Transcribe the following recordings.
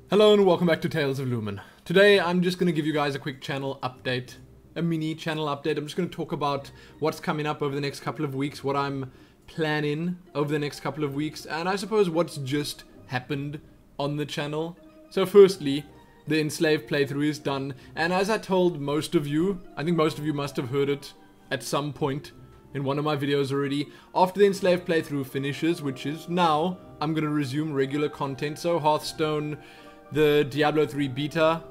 Hello and welcome back to Tales of Lumin. Today I'm just going to give you guys a quick channel update, a mini channel update. I'm just going to talk about what's coming up over the next couple of weeks, what I'm planning over the next couple of weeks, and I suppose what's just happened on the channel. So firstly, the Enslaved playthrough is done, and as I told most of you, I think most of you must have heard it at some point in one of my videos already, after the Enslaved playthrough finishes, which is now, I'm going to resume regular content. So Hearthstone, the Diablo 3 beta,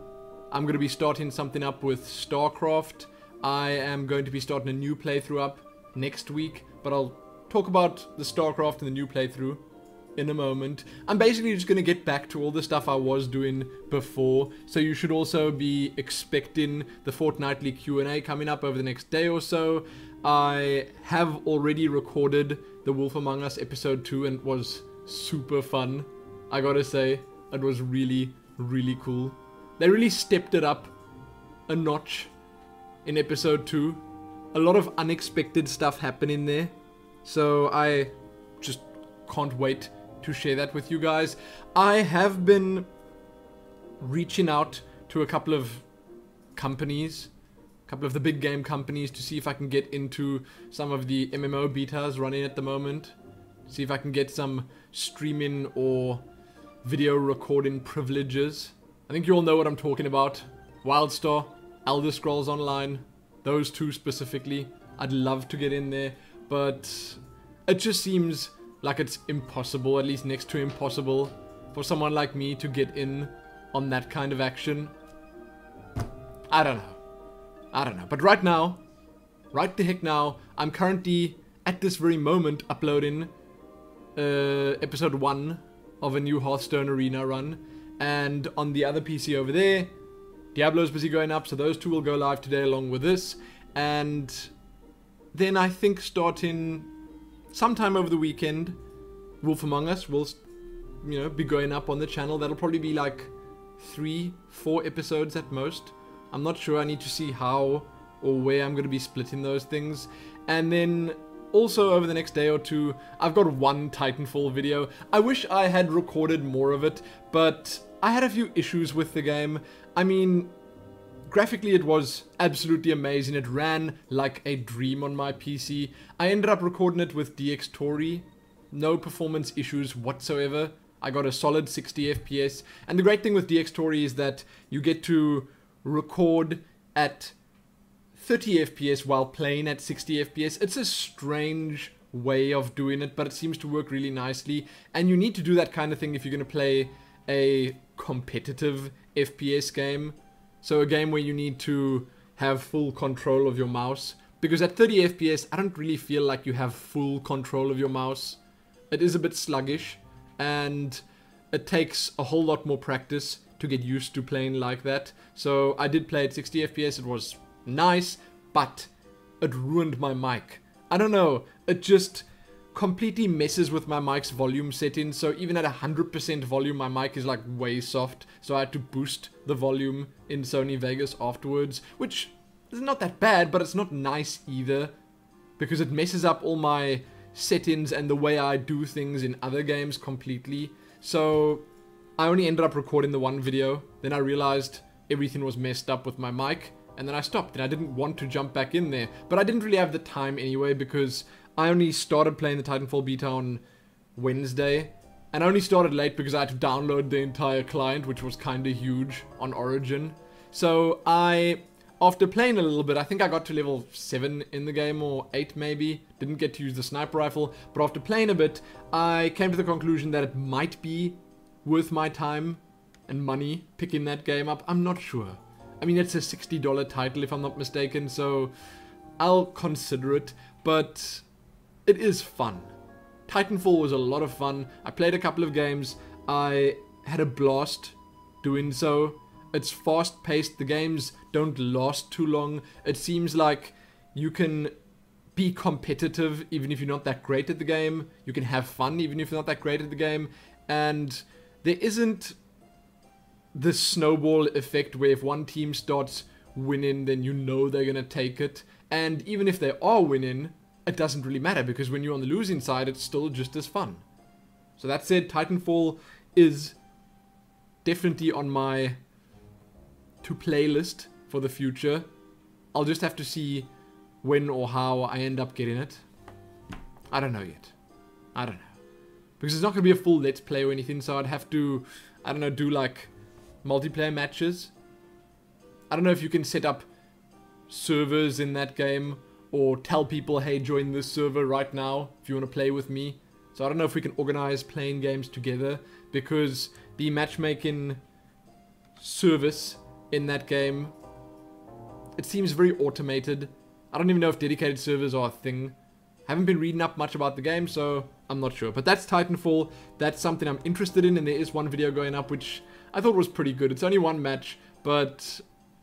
I'm going to be starting something up with StarCraft. I am going to be starting a new playthrough up next week, but I'll talk about the StarCraft and the new playthrough in a moment. I'm basically just going to get back to all the stuff I was doing before, so you should also be expecting the fortnightly Q&A coming up over the next day or so. I have already recorded the Wolf Among Us episode 2 and it was super fun. I gotta say, it was really, really cool. They really stepped it up a notch in episode 2. A lot of unexpected stuff happened in there, so I just can't wait to share that with you guys. I have been reaching out to a couple of companies, a couple of the big game companies, to see if I can get into some of the MMO betas running at the moment. See if I can get some streaming or video recording privileges. I think you all know what I'm talking about. WildStar, Elder Scrolls Online, those two specifically. I'd love to get in there, but it just seems like it's impossible, at least next to impossible, for someone like me to get in on that kind of action. I don't know. But right now, right the heck now, I'm currently, at this very moment, uploading episode 1 of a new Hearthstone arena run. And on the other PC over there, Diablo's busy going up, so those two will go live today along with this. And then I think starting sometime over the weekend, Wolf Among Us will, be going up on the channel. That'll probably be like 3-4 episodes at most. I'm not sure. I need to see how or where I'm going to be splitting those things. And then also over the next day or two, I've got one Titanfall video. I wish I had recorded more of it, but I had a few issues with the game. I mean, graphically it was absolutely amazing. It ran like a dream on my PC. I ended up recording it with DxTory. No performance issues whatsoever. I got a solid 60 FPS. And the great thing with DxTory is that you get to record at 30 FPS while playing at 60 FPS. It's a strange way of doing it, but it seems to work really nicely. And you need to do that kind of thing if you're going to play a competitive FPS game. So a game where you need to have full control of your mouse. Because at 30 FPS, I don't really feel like you have full control of your mouse. It is a bit sluggish, and it takes a whole lot more practice to get used to playing like that. So I did play at 60 FPS, it was nice, but it ruined my mic. I don't know, it just completely messes with my mic's volume settings. So even at 100% volume, my mic is like way soft. So I had to boost the volume in Sony Vegas afterwards, which is not that bad, but it's not nice either, because it messes up all my settings and the way I do things in other games completely. So I only ended up recording the one video, then I realized everything was messed up with my mic, and then I stopped, and I didn't want to jump back in there. But I didn't really have the time anyway, because I only started playing the Titanfall beta on Wednesday, and I only started late because I had to download the entire client, which was kinda huge on Origin. So after playing a little bit, I think I got to level 7 in the game, or 8 maybe. Didn't get to use the sniper rifle, but after playing a bit, I came to the conclusion that it might be worth my time and money picking that game up. I'm not sure. I mean, it's a $60 title if I'm not mistaken, so I'll consider it, but it is fun. Titanfall was a lot of fun. I played a couple of games. I had a blast doing so. It's fast-paced. The games don't last too long. It seems like you can be competitive even if you're not that great at the game. You can have fun even if you're not that great at the game. And there isn't this snowball effect where if one team starts winning, then you know they're going to take it. And even if they are winning, it doesn't really matter, because when you're on the losing side, it's still just as fun. So that said, Titanfall is definitely on my to-play list for the future. I'll just have to see when or how I end up getting it. I don't know yet. I don't know. Because it's not going to be a full Let's Play or anything, so I'd have to, I don't know, do like multiplayer matches. I don't know if you can set up servers in that game or tell people, hey, join this server right now if you want to play with me. So I don't know if we can organize playing games together, because the matchmaking service in that game, it seems very automated. I don't even know if dedicated servers are a thing. I haven't been reading up much about the game, so I'm not sure. But that's Titanfall. That's something I'm interested in, and there is one video going up which I thought was pretty good. It's only one match, but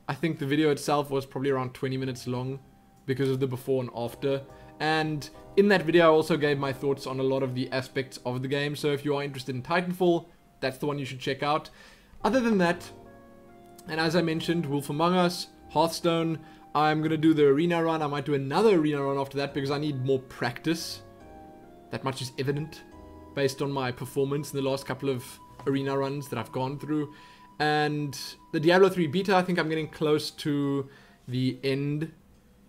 I think the video itself was probably around 20 minutes long because of the before and after. And in that video I also gave my thoughts on a lot of the aspects of the game, so if you are interested in Titanfall, that's the one you should check out. Other than that, and as I mentioned, Wolf Among Us, Hearthstone, I'm going to do the arena run. I might do another arena run after that because I need more practice. That much is evident based on my performance in the last couple of arena runs that I've gone through. And the Diablo 3 beta, I think I'm getting close to the end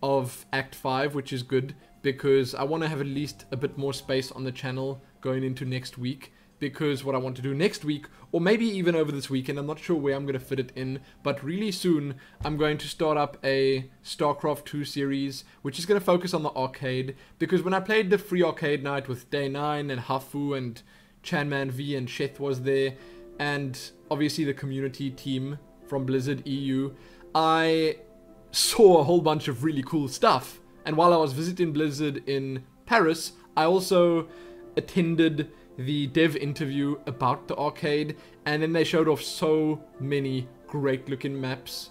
of Act 5, which is good because I want to have at least a bit more space on the channel going into next week. Because what I want to do next week, or maybe even over this weekend, I'm not sure where I'm going to fit it in, but really soon I'm going to start up a StarCraft 2 series, which is going to focus on the arcade. Because when I played the free arcade night with Day 9 and Hafu and Chanman V and Sheth was there, and obviously the community team from Blizzard EU, I saw a whole bunch of really cool stuff. And while I was visiting Blizzard in Paris, I also attended the dev interview about the arcade, and then they showed off so many great looking maps.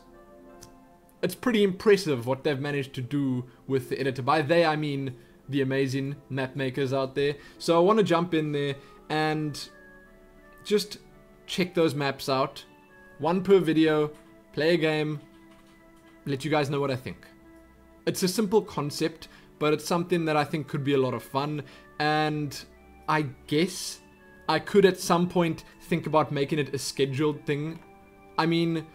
It's pretty impressive what they've managed to do with the editor. By they I mean the amazing map makers out there. So I want to jump in there and just check those maps out. One per video, play a game, let you guys know what I think. It's a simple concept, but it's something that I think could be a lot of fun, and I guess I could at some point think about making it a scheduled thing. I mean,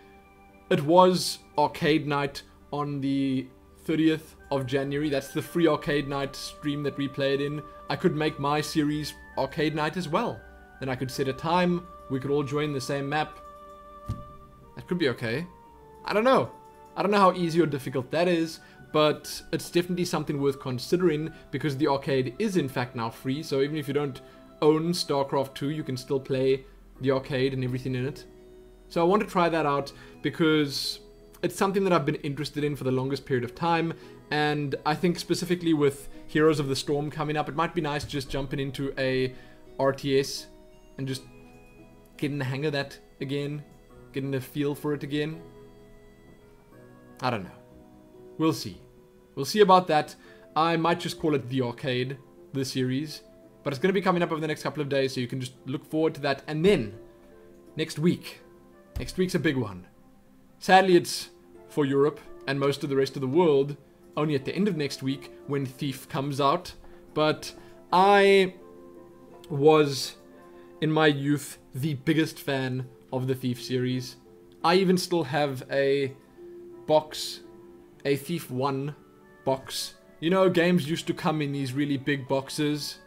it was arcade night on the 30th of January. That's the free arcade night stream that we played in. I could make my series arcade night as well. Then I could set a time. We could all join the same map. That could be okay. I don't know. I don't know how easy or difficult that is, but it's definitely something worth considering because the arcade is in fact now free. So even if you don't own StarCraft 2, you can still play the arcade and everything in it. So I want to try that out because it's something that I've been interested in for the longest period of time. And I think specifically with Heroes of the Storm coming up, it might be nice just jumping into a RTS and just getting the hang of that again, getting the feel for it again. I don't know. We'll see. We'll see about that. I might just call it The Arcade, the series. But it's going to be coming up over the next couple of days, so you can just look forward to that. And then, next week. Next week's a big one. Sadly, it's for Europe and most of the rest of the world only at the end of next week when Thief comes out. But I was, in my youth, the biggest fan of the Thief series. I even still have a box, a Thief 1 box. You know, games used to come in these really big boxes.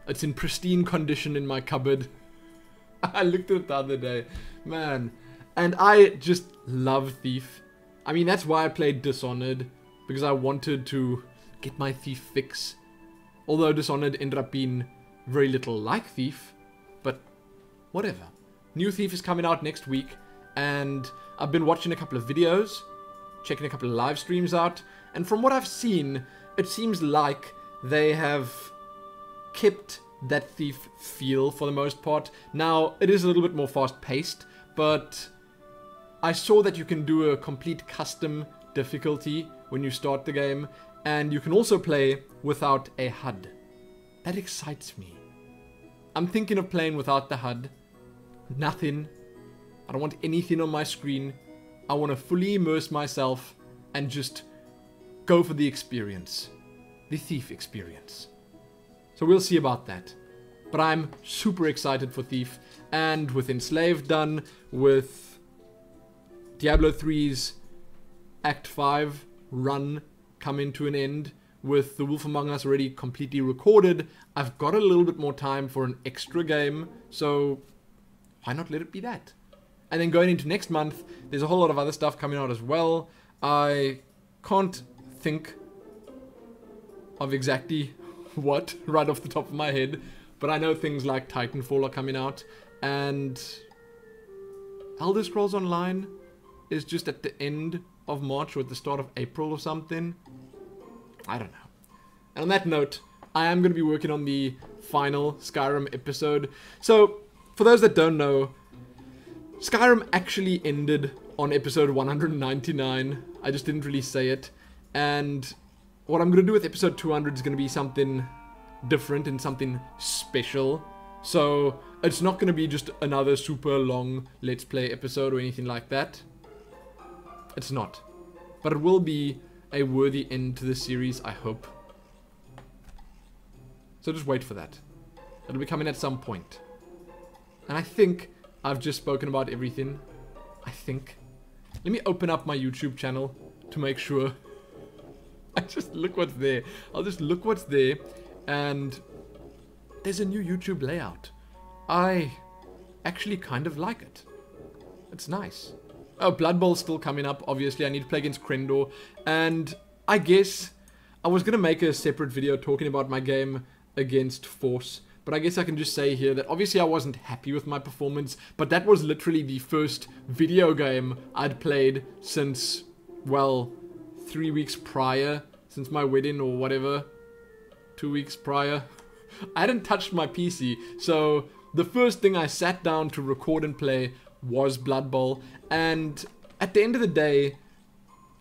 It's in pristine condition in my cupboard. I looked at it the other day. Man. And I just love Thief. I mean, that's why I played Dishonored. Because I wanted to get my Thief fix. Although Dishonored ended up being very little like Thief. But whatever. New Thief is coming out next week. And I've been watching a couple of videos. Checking a couple of live streams out. And from what I've seen, it seems like they have kept that Thief feel for the most part. Now, it is a little bit more fast-paced, but I saw that you can do a complete custom difficulty when you start the game, and you can also play without a HUD. That excites me. I'm thinking of playing without the HUD. Nothing. I don't want anything on my screen. I want to fully immerse myself and just go for the experience. The Thief experience. So we'll see about that. But I'm super excited for Thief. And with Enslaved done, with Diablo 3's Act 5 run coming to an end, with The Wolf Among Us already completely recorded, I've got a little bit more time for an extra game, so why not let it be that? And then going into next month, there's a whole lot of other stuff coming out as well. I can't think of exactly what right off the top of my head, but I know things like Titanfall are coming out, and Elder Scrolls Online is just at the end of March or at the start of April or something. I don't know. And on that note, I am going to be working on the final Skyrim episode. So, for those that don't know, Skyrim actually ended on episode 199. I just didn't really say it. And what I'm going to do with episode 200 is going to be something different and something special. So, it's not going to be just another super long Let's Play episode or anything like that. It's not. But it will be a worthy end to the series, I hope. So just wait for that. It'll be coming at some point. And I think I've just spoken about everything. I think. Let me open up my YouTube channel to make sure. I just look what's there. I'll just look what's there. And there's a new YouTube layout. I actually kind of like it. It's nice. Oh, Blood Bowl's still coming up, obviously. I need to play against Krendor. And I guess I was going to make a separate video talking about my game against Force. But I guess I can just say here that obviously I wasn't happy with my performance. But that was literally the first video game I'd played since, well, 3 weeks prior. Since my wedding or whatever. 2 weeks prior. I hadn't touched my PC. So the first thing I sat down to record and play was Blood Bowl, and at the end of the day,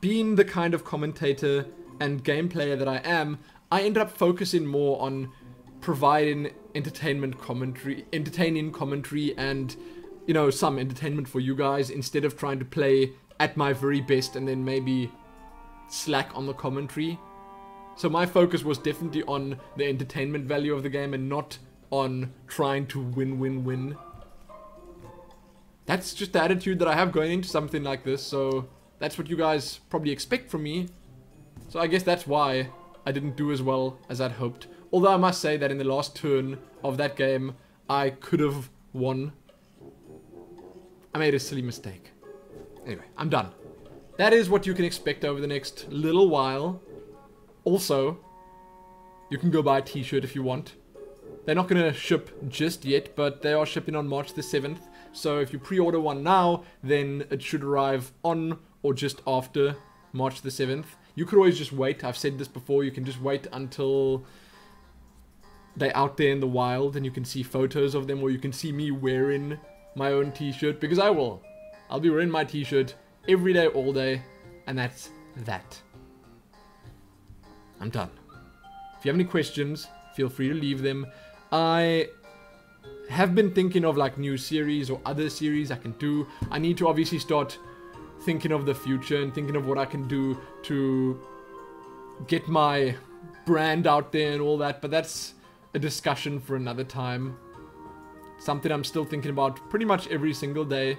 being the kind of commentator and game player that I am, I ended up focusing more on providing entertaining commentary and, you know, some entertainment for you guys, instead of trying to play at my very best and then maybe slack on the commentary. So my focus was definitely on the entertainment value of the game and not on trying to win. That's just the attitude that I have going into something like this, so that's what you guys probably expect from me. So I guess that's why I didn't do as well as I'd hoped. Although I must say that in the last turn of that game, I could have won. I made a silly mistake. Anyway, I'm done. That is what you can expect over the next little while. Also, you can go buy a t-shirt if you want. They're not going to ship just yet, but they are shipping on March the 7th. So if you pre-order one now, then it should arrive on or just after March the 7th. You could always just wait. I've said this before. You can just wait until they're out there in the wild and you can see photos of them, or you can see me wearing my own t-shirt, because I will. I'll be wearing my t-shirt every day, all day, and that's that. I'm done. If you have any questions, feel free to leave them. I have been thinking of like new series or other series I can do. I need to obviously start thinking of the future and thinking of what I can do to get my brand out there and all that, but that's a discussion for another time. Something I'm still thinking about pretty much every single day.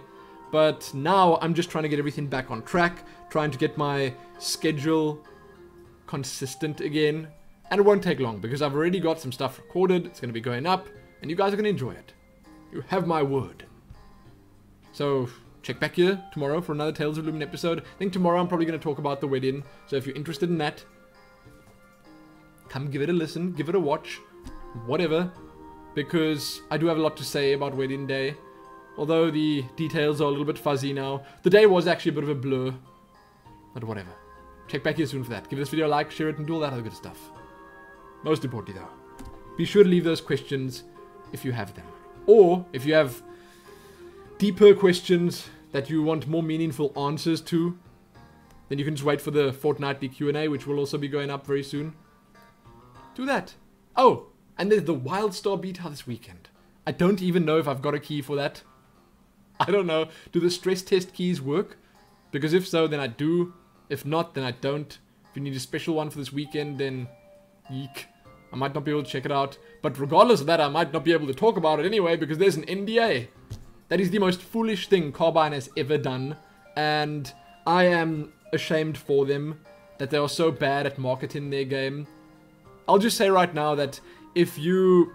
But now I'm just trying to get everything back on track, trying to get my schedule consistent again. And it won't take long because I've already got some stuff recorded. It's going to be going up and you guys are going to enjoy it. You have my word. So check back here tomorrow for another Tales of Lumin episode. I think tomorrow I'm probably going to talk about the wedding. So if you're interested in that, come give it a listen, give it a watch, whatever. Because I do have a lot to say about wedding day. Although the details are a little bit fuzzy now. The day was actually a bit of a blur. But whatever. Check back here soon for that. Give this video a like, share it, and do all that other good stuff. Most importantly though, be sure to leave those questions if you have them. Or if you have deeper questions that you want more meaningful answers to, then you can just wait for the fortnightly Q&A, which will also be going up very soon. Do that. Oh, and there's the Wildstar beta this weekend. I don't even know if I've got a key for that. I don't know. Do the stress test keys work? Because if so, then I do. If not, then I don't. If you need a special one for this weekend, then yeek. I might not be able to check it out. But regardless of that, I might not be able to talk about it anyway because there's an NDA. That is the most foolish thing Carbine has ever done. And I am ashamed for them that they are so bad at marketing their game. I'll just say right now that if you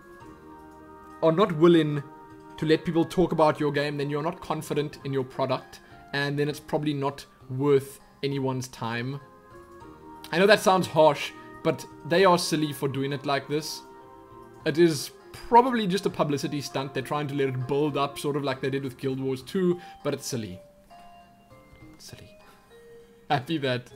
are not willing to let people talk about your game, then you're not confident in your product, and then it's probably not worth anyone's time. I know that sounds harsh, but they are silly for doing it like this. It is probably just a publicity stunt. They're trying to let it build up, sort of like they did with Guild Wars 2, but it's silly. Silly. Happy that